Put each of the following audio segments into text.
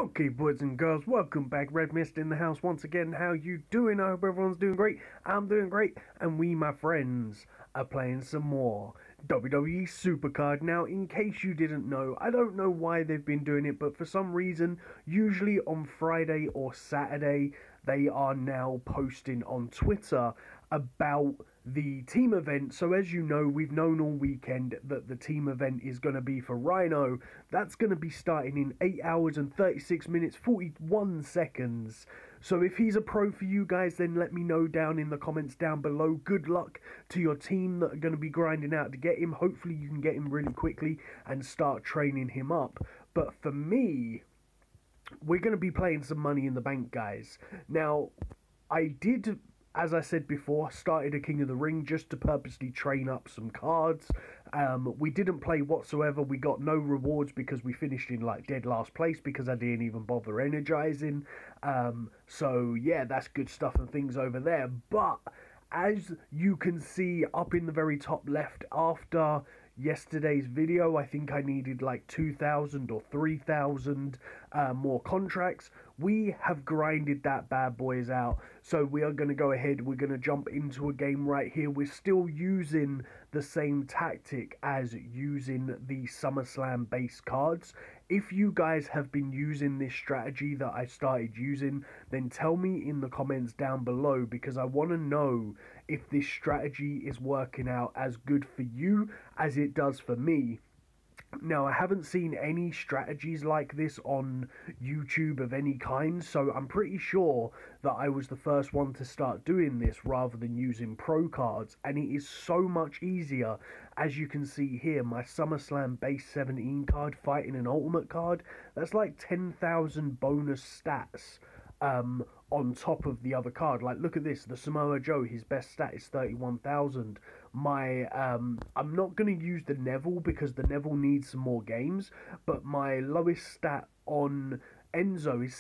Okay, boys and girls, welcome back. Redmissed in the house once again. How you doing? I hope everyone's doing great. I'm doing great, and we, my friends, are playing some more WWE supercard. Now, in case you didn't know, I don't know why they've been doing it, but for some reason, usually on Friday or Saturday, they are now posting on Twitter about the team event. So as you know, we've known all weekend that the team event is going to be for Rhino. That's going to be starting in 8 hours and 36 minutes 41 seconds. So if he's a pro for you guys, then let me know down in the comments down below. Good luck to your team that are going to be grinding out to get him. Hopefully you can get him really quickly and start training him up. But for me, we're going to be playing some money in the bank, guys. Now, I did, as I said before, started a King of the Ring just to purposely train up some cards. We didn't play whatsoever. We got no rewards because we finished in like dead last place because I didn't even bother energizing. So yeah, that's good stuff and things over there. But as you can see up in the very top left, after yesterday's video, I think I needed like 2,000 or 3,000 more contracts. We have grinded that bad boys out, so we are going to go ahead. We're going to jump into a game right here. We're still using the same tactic as using the SummerSlam base cards. If you guys have been using this strategy that I started using, then tell me in the comments down below, because I want to know if this strategy is working out as good for you as it does for me. Now, I haven't seen any strategies like this on YouTube of any kind, so I'm pretty sure that I was the first one to start doing this rather than using pro cards, and it is so much easier. As you can see here, my SummerSlam base 17 card fighting an ultimate card, that's like 10,000 bonus stats on top of the other card. Like, look at this, the Samoa Joe, his best stat is 31,000. My I'm not going to use the Neville because the Neville needs some more games, but my lowest stat on Enzo is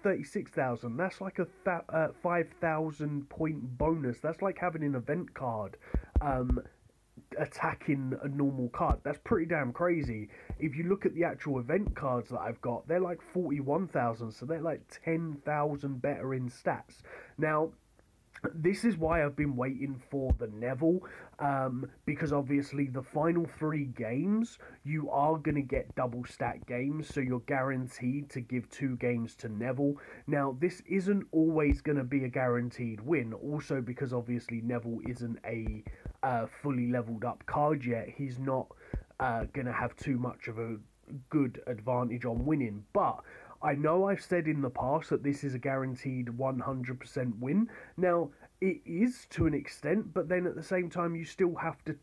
36,000. That's like a 5,000 point bonus. That's like having an event card attacking a normal card. That's pretty damn crazy. If you look at the actual event cards that I've got, they're like 41,000, so they're like 10,000 better in stats. Now, this is why I've been waiting for the Neville, because obviously the final 3 games, you are going to get double stat games, so you're guaranteed to give 2 games to Neville. Now, this isn't always going to be a guaranteed win, also because obviously Neville isn't a fully leveled up card yet. He's not going to have too much of a good advantage on winning, but I know I've said in the past that this is a guaranteed 100% win. Now, it is to an extent, but then at the same time, you still have to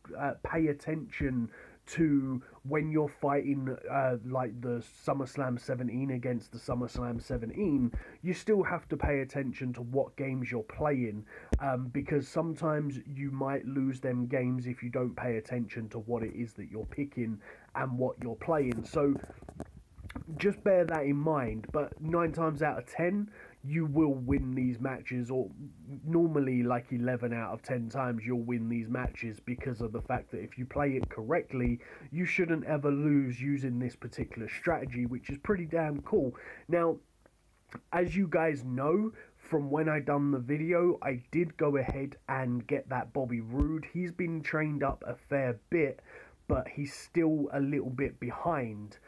pay attention to when you're fighting like the SummerSlam 17 against the SummerSlam 17, you still have to pay attention to what games you're playing, because sometimes you might lose them games if you don't pay attention to what it is that you're picking and what you're playing. So just bear that in mind, but 9 times out of 10 you will win these matches, or normally like 11 out of 10 times you'll win these matches, because of the fact that if you play it correctly, you shouldn't ever lose using this particular strategy, which is pretty damn cool. Now, as you guys know from when I done the video, I did go ahead and get that Bobby Roode. He's been trained up a fair bit, but he's still a little bit behind.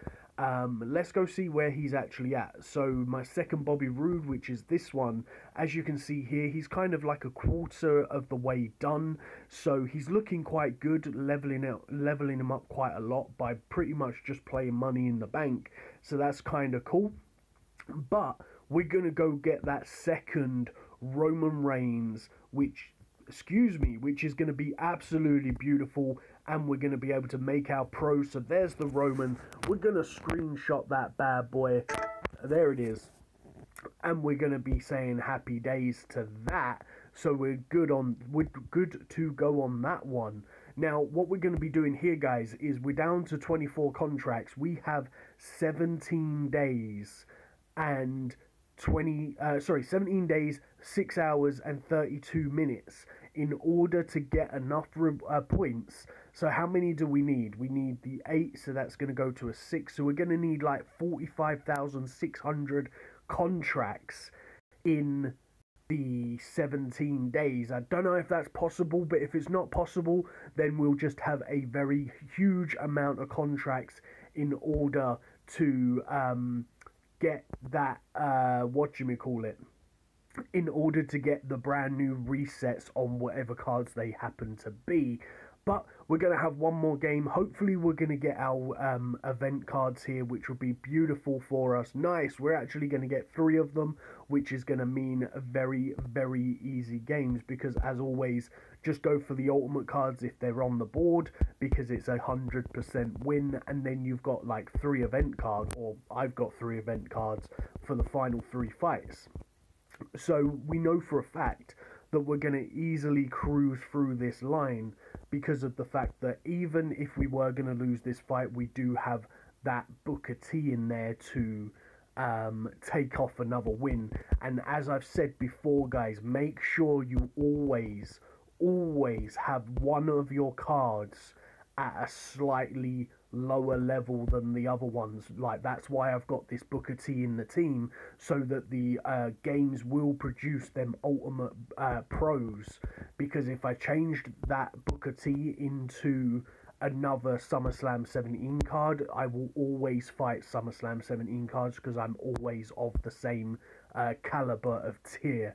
Let's go see where he's actually at. So my second Bobby Roode, which is this one, as you can see here, he's kind of like a quarter of the way done, so he's looking quite good, leveling him up quite a lot by pretty much just playing Money in the Bank, so that's kind of cool. But we're gonna go get that second Roman Reigns, which is going to be absolutely beautiful, and we're going to be able to make our pro. So there's the Roman. We're going to screenshot that bad boy. There it is. And we're going to be saying happy days to that. So we're good to go on that one. Now, what we're going to be doing here, guys, is we're down to 24 contracts. We have 17 days and 17 days, 6 hours and 32 minutes in order to get enough points So how many do we need? We need the 8, so that's going to go to a 6. So we're going to need like 45,600 contracts in the 17 days. I don't know if that's possible, but if it's not possible, then we'll just have a very huge amount of contracts in order to get that, in order to get the brand new resets on whatever cards they happen to be. But we're going to have one more game. Hopefully we're going to get our event cards here, which will be beautiful for us. Nice, we're actually going to get 3 of them, which is going to mean very, very easy games, because as always, just go for the ultimate cards if they're on the board, because it's 100% win, and then you've got like 3 event cards, or I've got 3 event cards for the final 3 fights. So we know for a fact that we're going to easily cruise through this line, because of the fact that even if we were going to lose this fight, we do have that Booker T in there to take off another win. And as I've said before, guys, make sure you always have one of your cards at a slightly lower level than the other ones. Like, that's why I've got this Booker T in the team, so that the games will produce them ultimate pros. Because if I changed that Booker T into another SummerSlam 17 card, I will always fight SummerSlam 17 cards, because I'm always of the same caliber of tier.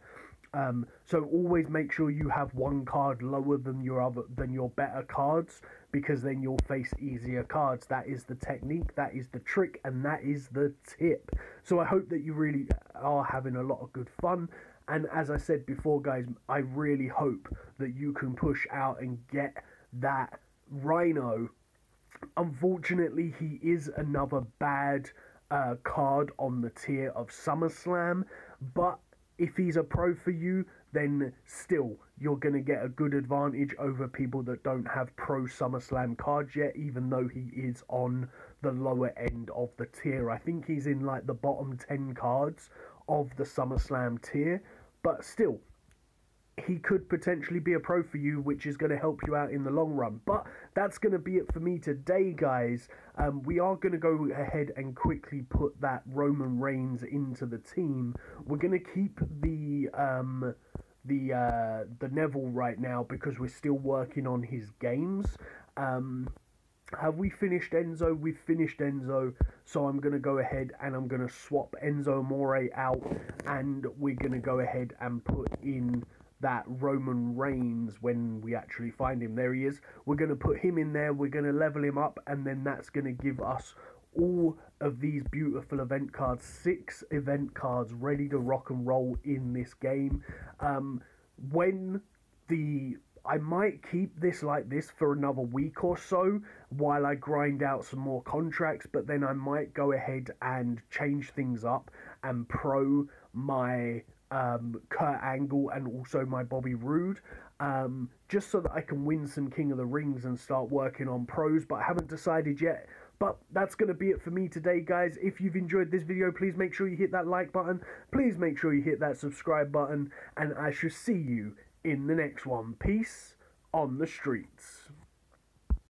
So always make sure you have one card lower than your better cards, because then you'll face easier cards. That is the technique, that is the trick, and that is the tip. So I hope that you really are having a lot of good fun. And as I said before, guys, I really hope that you can push out and get that Rhino. Unfortunately, he is another bad card on the tier of SummerSlam, but if he's a pro for you, then still you're going to get a good advantage over people that don't have pro SummerSlam cards yet, even though he is on the lower end of the tier. I think he's in like the bottom 10 cards of the SummerSlam tier, but still, he could potentially be a pro for you, which is going to help you out in the long run. But that's going to be it for me today, guys. We are going to go ahead and quickly put that Roman Reigns into the team. We're going to keep the Neville right now, because we're still working on his games. Have we finished Enzo? We've finished Enzo, so I'm going to go ahead and I'm going to swap Enzo Amore out, and we're going to go ahead and put in that Roman Reigns when we actually find him. There he is. We're going to put him in there, we're going to level him up, and then that's going to give us all of these beautiful event cards, 6 event cards ready to rock and roll in this game. I might keep this like this for another week or so while I grind out some more contracts, but then I might go ahead and change things up and pro my Kurt Angle and also my Bobby Roode, just so that I can win some King of the Rings and start working on pros, but I haven't decided yet. But that's going to be it for me today, guys. If you've enjoyed this video, please make sure you hit that like button, please make sure you hit that subscribe button, and I shall see you in the next one. Peace on the streets.